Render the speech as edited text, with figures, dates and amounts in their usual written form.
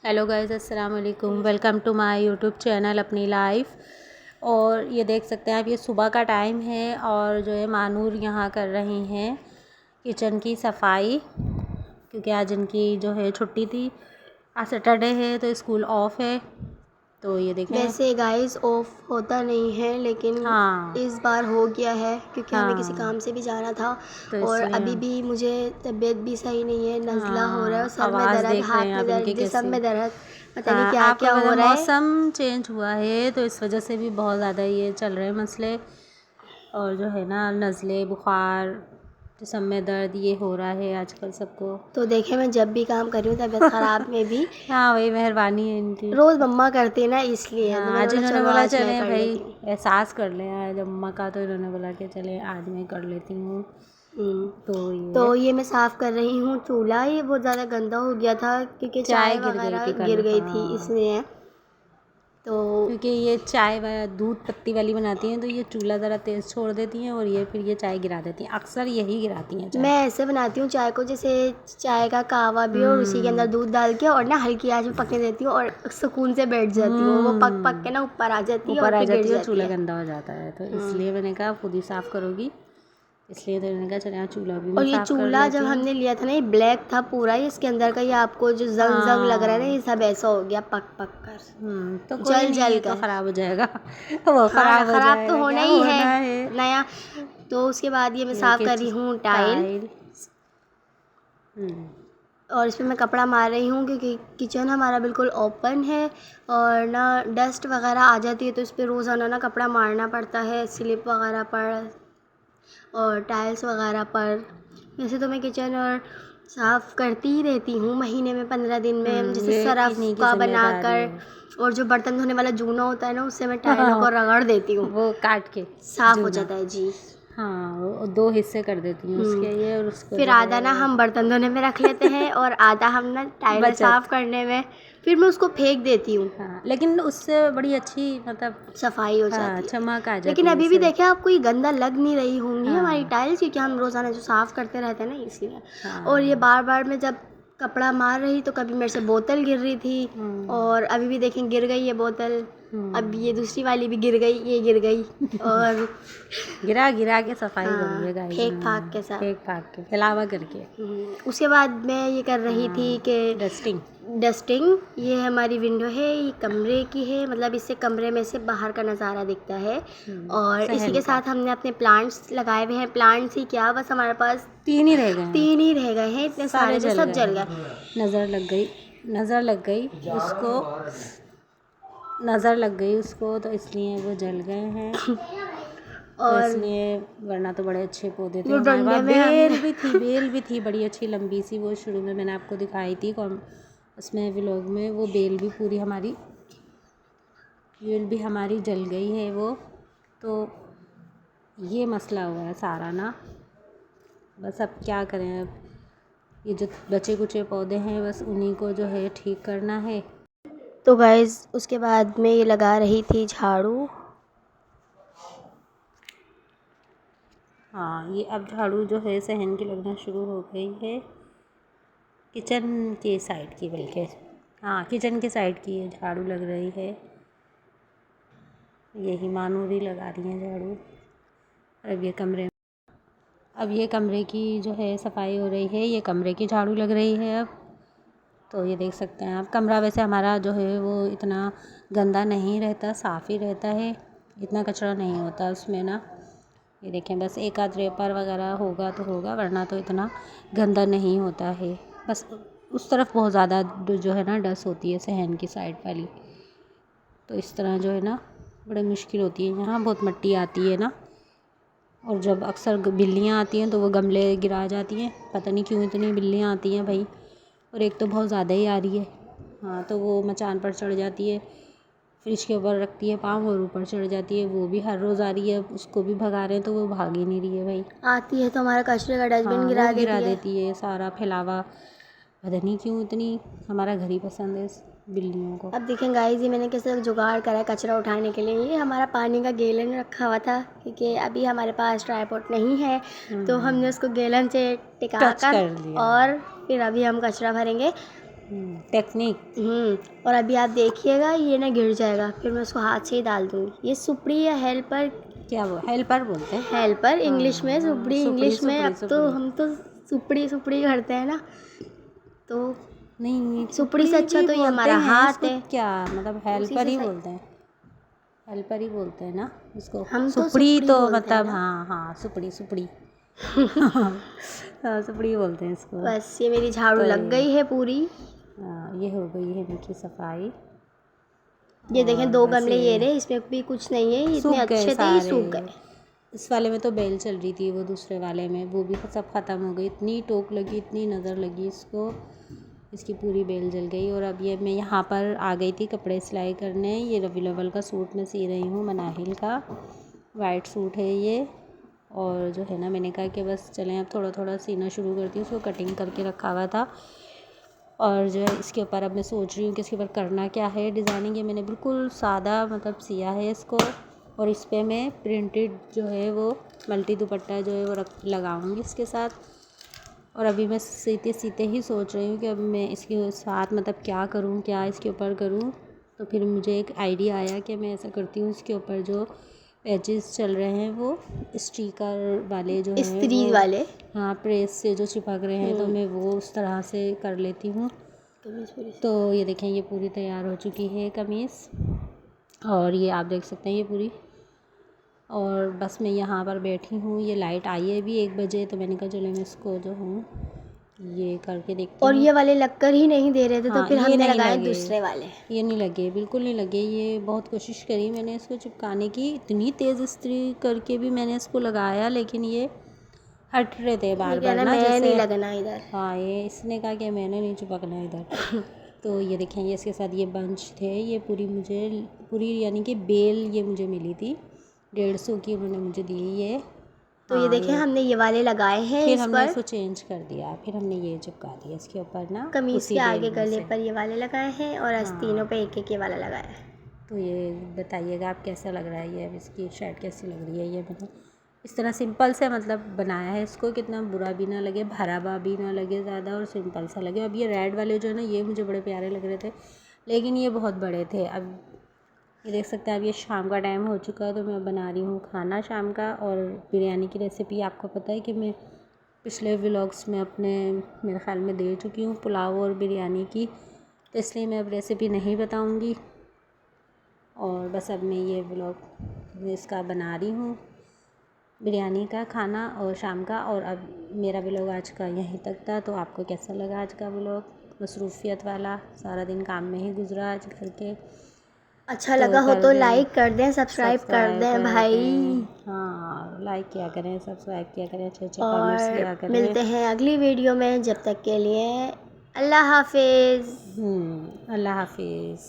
Hello guys, अस्सलाम वालेकुम। Welcome to my YouTube channel अपनी लाइफ। और ये देख सकते हैं आप, ये सुबह का टाइम है और जो है मानूर यहाँ कर रही हैं किचन की सफाई, क्योंकि आज इनकी जो है छुट्टी थी। आज सैटरडे है तो स्कूल ऑफ है। तो ये देखें। वैसे गाइस ऑफ होता नहीं है, लेकिन हाँ इस बार हो गया है क्योंकि हमें किसी हाँ, काम से भी जाना था। तो और इसलिए अभी भी मुझे तबीयत भी सही नहीं है, नज़ला हो रहा है और हाँ, सर में आवाज़ दर्द, देख रहे हैं हाथ में आप इनके दर्द, जिस्म कैसे। में दर्द, पता नहीं हाँ, क्या आपको क्या पता हो है रहा है। मौसम चेंज हुआ है तो इस वजह से भी बहुत ज़्यादा ये चल रहे हैं मसले। और जो है ना, नज़ले, बुखार, जिस्म में दर्द, ये हो रहा है आजकल सबको। तो देखे, मैं जब भी काम कर रही हूँ तबीयत ख़राब में भी हाँ, वही मेहरबानी है इनकी। रोज़ मम्मा करती है ना, इसलिए तो हाँ, मैंने आज बोला इन्होंने चलो बोला आज मैं चलें कर भाई, लेती हूँ। एहसास कर लें आज अम्मा का, तो इन्होंने बोला कि चलें आज मैं कर लेती हूँ। तो तो ये ये मैं साफ़ कर रही हूँ चूल्हा। ये बहुत ज़्यादा गंदा हो गया था क्योंकि चाय चाय गिर गई वगैरह थी कल। गिर गई थी, हाँ, इसलिए। तो क्योंकि ये चाय दूध पत्ती वाली बनाती हैं तो ये चूल्हा ज़रा तेज़ छोड़ देती हैं और ये फिर ये चाय गिरा देती हैं। अक्सर यही गिराती हैं चाय। मैं ऐसे बनाती हूँ चाय को, जैसे चाय का कहवा भी और उसी के अंदर हम्म दूध डाल के और ना हल्की आंच में पकने देती हूँ और सुकून से बैठ जाती हूँ। वो पक पक के ना ऊपर आ जाती है और ऊपर आ फिर गिर जाती है और जाती चूल्हा है। गंदा हो जाता है, तो इसलिए मैंने कहा खुद ही साफ़ करोगी, इसलिए तो मैंने कहा चले यहाँ चूल्हा भी मैं और ये साफ़ कर चूल्हा जब लेती हूँ। हमने लिया था ना, ये ब्लैक था पूरा, ये इसके अंदर का ये आपको जो जंग जंग लग रहा है ना, हाँ। ये सब ऐसा हो गया पक पक तो कर, कोई जल नहीं, जल ये तो कर। ख़राब हो जाएगा। वो हाँ ना, ख़राब हो ख़राब तो जाएगा, होना क्या ही है होना है। नया। तो उसके बाद ये मैं ये साफ़ कि कर रही हूँ टाइल। टाइल। हम्म और इसमें मैं कपड़ा मार रही हूँ क्योंकि किचन हमारा बिल्कुल ओपन है और ना डस्ट वगैरह आ जाती है, तो इस पर रोज़ाना ना कपड़ा मारना पड़ता है, स्लिप वगैरह पर और टाइल्स वगैरह पर। वैसे तो मैं किचन और साफ़ करती ही रहती हूँ महीने में 15 दिन में, जैसे ये सरफ़ इन्हीं की का जिम्मेदारी बनाकर। है। और जो बर्तन धोने वाला जूना होता है ना, उससे मैं टाइलों को हाँ, रगड़ देती हूँ, वो काट के साफ़ हो जूना। जाता है जी। हाँ, वो दो हिस्से कर देती हैं उसके, ये और उसको फिर जो आधा है ना वो हम बर्तन धोने में रख लेते हैं और आधा हम ना टाइलें बचत। साफ़ करने में। फिर मैं उसको फेंक देती हूँ, हाँ, लेकिन उससे बड़ी अच्छी मतलब सफाई हो हाँ, जाती है। चमक आ लेकिन जाती है अभी भी उससे। देखें, आपको ये गंदा लग नहीं रही होंगी हमारी हाँ टाइल्स, क्योंकि हम रोज़ाना जो साफ़ करते रहते हैं ना, इसलिए। और ये हाँ। बार बार मैं जब कपड़ा मार रही तो कभी मेरे से बोतल गिर रही थी, और अभी भी देखें गिर गई है बोतल। अब ये दूसरी वाली भी गिर गई, ये गिर गई। और गिरा गिरा के सफाई करी हाँ, है गाइस फेंक फाक के इन्होंने, साथ। फेंक फाक के फैलावा करके। उसके बाद मैं ये कर रही थी हाँ, कि डस्टिंग। डस्टिंग। ये हमारी विंडो है, ये कमरे की है, मतलब इससे कमरे में से बाहर का नज़ारा दिखता है। और इसी सहन के का। साथ हमने अपने प्लांट्स लगाए हुए हैं। प्लांट्स ही क्या, बस हमारे पास 3 ही रह गए हैं, 3 ही रह गए हैं, इतने सारे सारे थे जल सब गए जल हैं। गए। नज़र लग गई, नज़र लग गई उसको, नज़र लग गई उसको, तो इसलिए वो जल गए हैं। तो और इसलिए, वरना तो बड़े अच्छे पौधे थे वो हमारे डंडे पास। में हमने बेल भी थी बड़ी अच्छी लंबी सी, वो शुरू में मैंने आपको दिखाई थी उसमें व्लॉग में। वो बेल भी पूरी हमारी, बेल भी हमारी जल गई है वो। तो ये मसला हुआ है सारा ना, बस अब क्या करें। अब ये जो बचे कुचे पौधे हैं बस उन्हीं को जो है ठीक करना है। तो गाइस उसके बाद मैं ये लगा रही थी झाड़ू। हाँ, ये अब झाड़ू जो है सहन की लगना शुरू हो गई है, किचन के साइड की, बल्कि हाँ किचन के साइड की ये झाड़ू लग रही है। यही मानूरी लगा रही हैं झाड़ू। अब ये कमरे की जो है सफाई हो रही है, ये कमरे की झाड़ू लग रही है अब। तो ये देख सकते हैं आप, कमरा वैसे हमारा जो है वो इतना गंदा नहीं रहता, साफ़ ही रहता है, इतना कचरा नहीं होता उसमें ना। ये देखें, बस एक आध रेपर वगैरह होगा तो होगा, वरना तो इतना गंदा नहीं होता है। बस उस तरफ बहुत ज़्यादा जो है ना डस्ट होती है, सहन की साइड वाली। तो इस तरह जो है ना बड़ी मुश्किल होती है, यहाँ बहुत मिट्टी आती है ना। और जब अक्सर बिल्लियाँ आती हैं तो वो गमले गिरा जाती हैं, पता नहीं क्यों इतनी बिल्लियाँ आती हैं भाई। और एक तो बहुत ज़्यादा ही आ रही है। हाँ, तो वो मचान पर चढ़ जाती है, फ्रिज के ऊपर रखती है पाँव और ऊपर चढ़ जाती है। वो भी हर रोज़ आ रही है, उसको भी भगा रहे हैं तो वो भाग ही नहीं रही है भाई। आती है तो हमारा कचरे का डस्टबिन हाँ, वो गिरा गिरा देती है। देती है सारा फैलावा, पता नहीं क्यों इतनी, हमारा घर ही पसंद है इस बिल्लियों को। अब देखें गाइस, ये मैंने कैसे जुगाड़ करा है कचरा उठाने के लिए। ये हमारा पानी का गैलन रखा हुआ था क्योंकि अभी हमारे पास ट्राइपॉड नहीं है, तो हमने उसको गैलन से टिका टच कर कर लिया। और फिर अभी हम कचरा भरेंगे। टेक्निक। और अभी आप देखिएगा ये ना गिर जाएगा, फिर मैं उसको हाथ से ही डाल दूँगी। ये सुपड़ी या हेल्पर, क्या वो हेल्पर बोलते हैं? हेल्पर इंग्लिश में, हाँ, सुपड़ी सुपड़ी इंग्लिश में। सुपड़ी अब तो सुपड़ी। हम तो सुपड़ी सुपड़ी करते हैं ना, तो नहीं, सुपड़ी से अच्छा भी तो ये बोलते हमारा हैं हाथ इसको, है, क्या मतलब उसी हेल्पर से ही सही। बोलते हैं, हेल्पर ही बोलते हैं ना इसको। हम तो सुपड़ी सुपड़ी तो बोलते हैं मतलब ना। हाँ हाँ, सुपड़ी सुपड़ी। हाँ, सुपड़ी बोलते हैं इसको। बस ये मेरी झाड़ू तो लग गई है पूरी। ये हो गई है इनकी सफाई। ये देखें और 2 बस गमले ये ये रहे, इसमें भी कुछ नहीं है, ये इतने सूख गए अच्छे थे, ये सारे। सूख गए। इस वाले में तो बेल चल रही थी, वो दूसरे वाले में वो भी सब ख़त्म हो गई। इतनी टोक लगी, इतनी नज़र लगी इसको, इसकी पूरी बेल जल गई। और अब ये मैं यहाँ पर आ गई थी कपड़े सिलाई करने। ये रवि लवल का सूट मैं सी रही हूँ, मनाहिल का वाइट सूट है ये। और जो है ना, मैंने कहा कि बस चलें अब थोड़ा थोड़ा सीना शुरू करती हूँ। उसको कटिंग करके रखा हुआ था, और जो है इसके ऊपर अब मैं सोच रही हूँ कि इसके ऊपर करना क्या है। डिज़ाइनिंग ये मैंने बिल्कुल सादा मतलब सिया है इसको, और इस पर मैं प्रिंटेड जो है वो मल्टी दुपट्टा जो है वो लगाऊंगी इसके साथ। और अभी मैं सीते सीते ही सोच रही हूँ कि अब मैं इसके साथ मतलब क्या करूँ, क्या इसके ऊपर करूँ। तो फिर मुझे एक आइडिया आया कि मैं ऐसा करती हूँ, इसके ऊपर जो पैचेस चल रहे हैं वो स्टिकर वाले जो हैं स्त्री वो, वाले हाँ, प्रेस से जो चिपक रहे हैं, तो मैं वो उस तरह से कर लेती हूँ। कमीज पूरी। तो ये देखें, ये पूरी तैयार हो चुकी है कमीज़, और ये आप देख सकते हैं ये पूरी। और बस मैं यहाँ पर बैठी हूँ, ये लाइट आई है अभी 1 बजे, तो मैंने कहा चलो मैं इसको जो हूँ ये करके देखती और हूँ। ये वाले लगकर ही नहीं दे रहे थे, तो हाँ, फिर ये हमने नहीं लगाए लगे, दूसरे वाले। ये नहीं लगे, बिल्कुल नहीं लगे। ये बहुत कोशिश करी मैंने इसको चिपकाने की, इतनी तेज़ इस्त्री करके भी मैंने इसको लगाया, लेकिन ये हट रहे थे बार ये बार कहना ना, मैं जैसे नहीं लगना इधर। हाँ, ये इसने कहा कि मैंने नहीं चिपकना इधर। तो ये देखें, ये इसके साथ ये बंच थे, ये पूरी यानी कि बेल ये मुझे मिली थी 150 की, उन्होंने मुझे दी ये। तो ये हाँ, देखें हमने ये वाले लगाए हैं फिर इस हमने पर, इसको चेंज कर दिया, फिर हमने ये चिपका दिया इसके ऊपर ना, कमीज़ उसी के बेल आगे में गले से। पर ये वाले लगाए हैं, और आस्तीनों हाँ, पे एक एक ये वाला लगाया है। तो ये बताइएगा आप कैसा लग रहा है ये, अब इसकी शर्ट कैसी लग रही है। ये मैंने इस तरह सिंपल से मतलब बनाया है इसको, कितना बुरा भी ना लगे, भरा भी ना लगे ज़्यादा, और सिंपल सा लगे। अब ये रेड वाले जो है ना, ये मुझे बड़े प्यारे लग रहे थे, लेकिन ये बहुत बड़े थे। अब ये देख सकते हैं, अब ये शाम का टाइम हो चुका है, तो मैं बना रही हूँ खाना शाम का। और बिरयानी की रेसिपी आपको पता है कि मैं पिछले व्लॉग्स में अपने मेरे ख्याल में दे चुकी हूँ, पुलाव और बिरयानी की, तो इसलिए मैं अब रेसिपी नहीं बताऊँगी। और बस अब मैं ये व्लॉग इसका बना रही हूँ, बिरयानी का खाना और शाम का। और अब मेरा व्लॉग आज का यहीं तक था। तो आपको कैसा लगा आज का व्लॉग, मसरूफ़ियत वाला, सारा दिन काम में ही गुजरा आज घर के। अच्छा तो लगा हो कर तो दें, लाइक कर दें, सब्सक्राइब कर दें कर भाई, दें, हाँ, लाइक किया करें, सब्सक्राइब किया करें, अच्छे अच्छे कमेंट्स और दिया करें। मिलते हैं अगली वीडियो में। जब तक के लिए अल्लाह हाफिज़। अल्लाह हाफिज़।